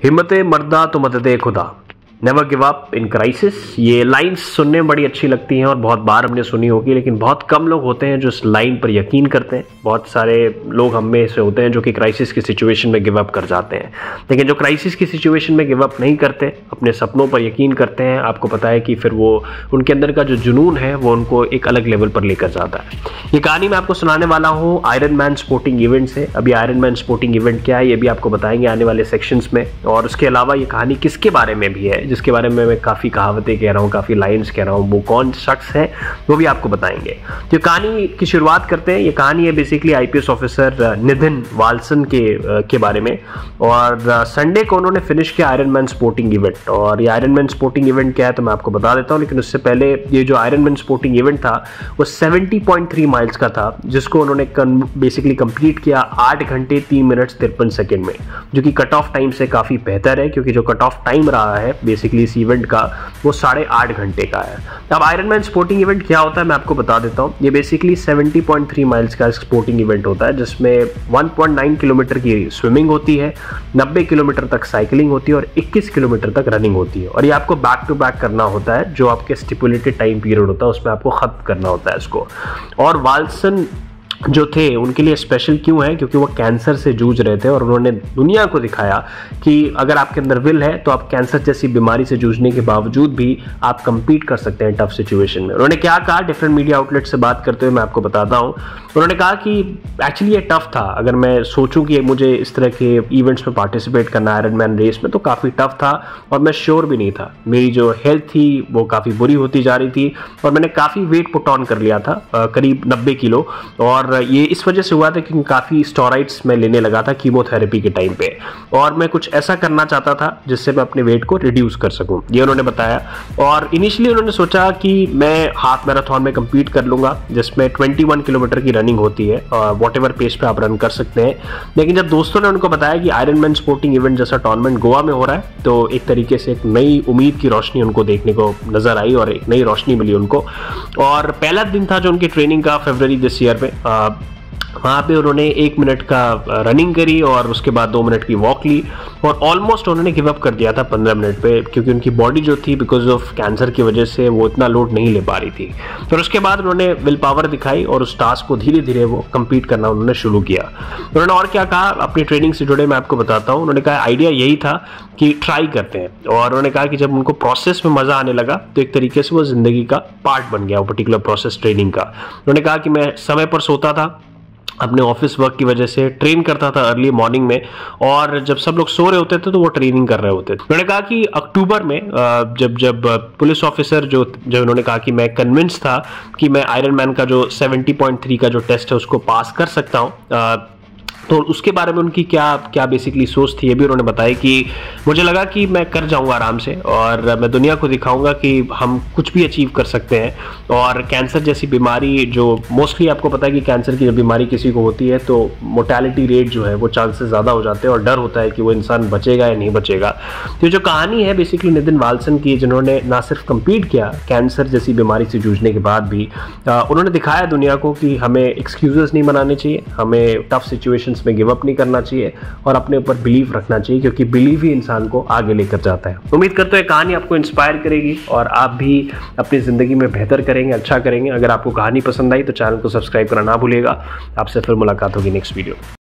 हिम्मत मर्दा तो मदद खुदा, never give up in crisis. ये लाइंस सुनने में बड़ी अच्छी लगती हैं और बहुत बार हमने सुनी होगी, लेकिन बहुत कम लोग होते हैं जो इस लाइन पर यकीन करते हैं। बहुत सारे लोग हम में से होते हैं जो कि क्राइसिस की सिचुएशन में गिव अप कर जाते हैं, लेकिन जो क्राइसिस की सिचुएशन में गिव अप नहीं करते, अपने सपनों पर यकीन करते हैं, आपको पता है कि फिर वो उनके अंदर का जो जुनून है वो उनको एक अलग लेवल पर लेकर जाता है। ये कहानी मैं आपको सुनाने वाला हूँ आयरन मैन स्पोर्टिंग इवेंट से। अभी आयरन मैन स्पोर्टिंग इवेंट क्या है ये भी आपको बताएंगे आने वाले सेक्शंस में, और उसके अलावा ये कहानी किसके बारे में भी है, जिसके बारे में मैं काफ़ी कहावतें कह रहा हूँ, काफ़ी लाइंस कह रहा हूँ, वो कौन शख्स है वो भी आपको बताएंगे। तो कहानी की शुरुआत करते हैं। ये कहानी है basically IPS officer Nitin Valsan के बारे में, और संडे को उन्होंने फिनिश किया आयरन मैन स्पोर्टिंग इवेंट। और ये आयरन मैन स्पोर्टिंग इवेंट क्या है तो मैं आपको बता देता हूँ, लेकिन उससे पहले ये जो आयरन मैन स्पोर्टिंग इवेंट था वो 70.3 माइल्स का था, जिसको उन्होंने बेसिकली कंप्लीट किया 8 घंटे 3 मिनट 53 सेकेंड में, जो कि कट ऑफ टाइम से काफ़ी बेहतर है, क्योंकि जो कट ऑफ टाइम रहा है बेसिकली इस इवेंट का वो 8.5 घंटे का है। अब आयरन मैन स्पोर्टिंग इवेंट क्या होता है मैं आपको बता देता हूँ। ये बेसिकली 70.3 माइल्स का स्पोर्टिंग इवेंट होता है, जिसमें 1.9 किलोमीटर की स्विमिंग होती है, 90 किलोमीटर तक साइकिलिंग होती है और 21 किलोमीटर तक रनिंग होती है। और ये आपको बैक टू बैक करना होता है, जो आपके स्टिपुलेटेड टाइम पीरियड होता है उसमें आपको खत्म करना होता है इसको। और वाल्सन जो थे उनके लिए स्पेशल क्यों है, क्योंकि वो कैंसर से जूझ रहे थे और उन्होंने दुनिया को दिखाया कि अगर आपके अंदर विल है तो आप कैंसर जैसी बीमारी से जूझने के बावजूद भी आप compete कर सकते हैं टफ सिचुएशन में। उन्होंने क्या कहा, डिफरेंट मीडिया आउटलेट से बात करते हुए मैं आपको बताता हूँ। उन्होंने कहा कि एक्चुअली ये टफ था, अगर मैं सोचूं कि मुझे इस तरह के इवेंट्स में पार्टिसिपेट करना आयरन मैन रेस में तो काफ़ी टफ था, और मैं श्योर भी नहीं था। मेरी जो हेल्थ थी वो काफ़ी बुरी होती जा रही थी और मैंने काफ़ी वेट पुट ऑन कर लिया था, करीब 90 किलो। और ये इस वजह से हुआ था क्योंकि काफ़ी स्टेरॉइड्स मैं लेने लगा था कीमोथेरेपी के टाइम पे, और मैं कुछ ऐसा करना चाहता था जिससे मैं अपने वेट को रिड्यूस कर सकूं, ये उन्होंने बताया। और इनिशियली उन्होंने सोचा कि मैं हाफ मैराथन में compete कर लूंगा, जिसमें 21 किलोमीटर की रनिंग होती है, वॉट एवर पेस पे आप रन कर सकते हैं। लेकिन जब दोस्तों ने उनको बताया कि आयरन मैन स्पोर्टिंग इवेंट जैसा टूर्नामेंट गोवा में हो रहा है, तो एक तरीके से एक नई उम्मीद की रोशनी उनको देखने को नजर आई और एक नई रोशनी मिली उनको। और पहला दिन था जो उनकी ट्रेनिंग का फरवरी दिस ईयर में, वहाँ पे उन्होंने 1 मिनट का रनिंग करी और उसके बाद 2 मिनट की वॉक ली, और ऑलमोस्ट उन्होंने गिव अप कर दिया था 15 मिनट पे, क्योंकि उनकी बॉडी जो थी बिकॉज ऑफ कैंसर की वजह से वो इतना लोड नहीं ले पा रही थी। फिर उसके बाद उन्होंने विल पावर दिखाई और उस टास्क को धीरे धीरे वो कंप्लीट करना उन्होंने शुरू किया। उन्होंने और क्या कहा अपनी ट्रेनिंग से जुड़े मैं आपको बताता हूँ। उन्होंने कहा आइडिया यही था कि ट्राई करते हैं, और उन्होंने कहा कि जब उनको प्रोसेस में मजा आने लगा तो एक तरीके से वो जिंदगी का पार्ट बन गया वो पर्टिकुलर प्रोसेस ट्रेनिंग का। उन्होंने कहा कि मैं समय पर सोता था, अपने ऑफिस वर्क की वजह से ट्रेन करता था अर्ली मॉर्निंग में, और जब सब लोग सो रहे होते थे तो वो ट्रेनिंग कर रहे होते थे। उन्होंने कहा कि अक्टूबर में जब पुलिस ऑफिसर जो उन्होंने कहा कि मैं कन्विंस था कि मैं आयरन मैन का जो 70.3 का जो टेस्ट है उसको पास कर सकता हूँ, तो उसके बारे में उनकी क्या बेसिकली सोच थी ये भी उन्होंने बताया कि मुझे लगा कि मैं कर जाऊंगा आराम से, और मैं दुनिया को दिखाऊंगा कि हम कुछ भी अचीव कर सकते हैं। और कैंसर जैसी बीमारी जो मोस्टली आपको पता है कि कैंसर की जब बीमारी किसी को होती है तो मोर्टेलिटी रेट जो है वो चांसेस ज़्यादा हो जाते हैं और डर होता है कि वो इंसान बचेगा या नहीं बचेगा। तो जो कहानी है बेसिकली नितिन वाल्सन की, जिन्होंने ना सिर्फ कम्पीट किया कैंसर जैसी बीमारी से जूझने के बाद भी, उन्होंने दिखाया दुनिया को कि हमें एक्सक्यूजेस नहीं बनाने चाहिए, हमें टफ सिचुएशंस में गिव अप नहीं करना चाहिए और अपने ऊपर बिलीव रखना चाहिए, क्योंकि बिलीव ही इंसान को आगे लेकर जाता है। उम्मीद करते हैं कहानी आपको इंस्पायर करेगी और आप भी अपनी जिंदगी में बेहतर करेंगे, अच्छा करेंगे। अगर आपको कहानी पसंद आई तो चैनल को सब्सक्राइब करना ना भूलिएगा। आपसे फिर मुलाकात होगी नेक्स्ट वीडियो।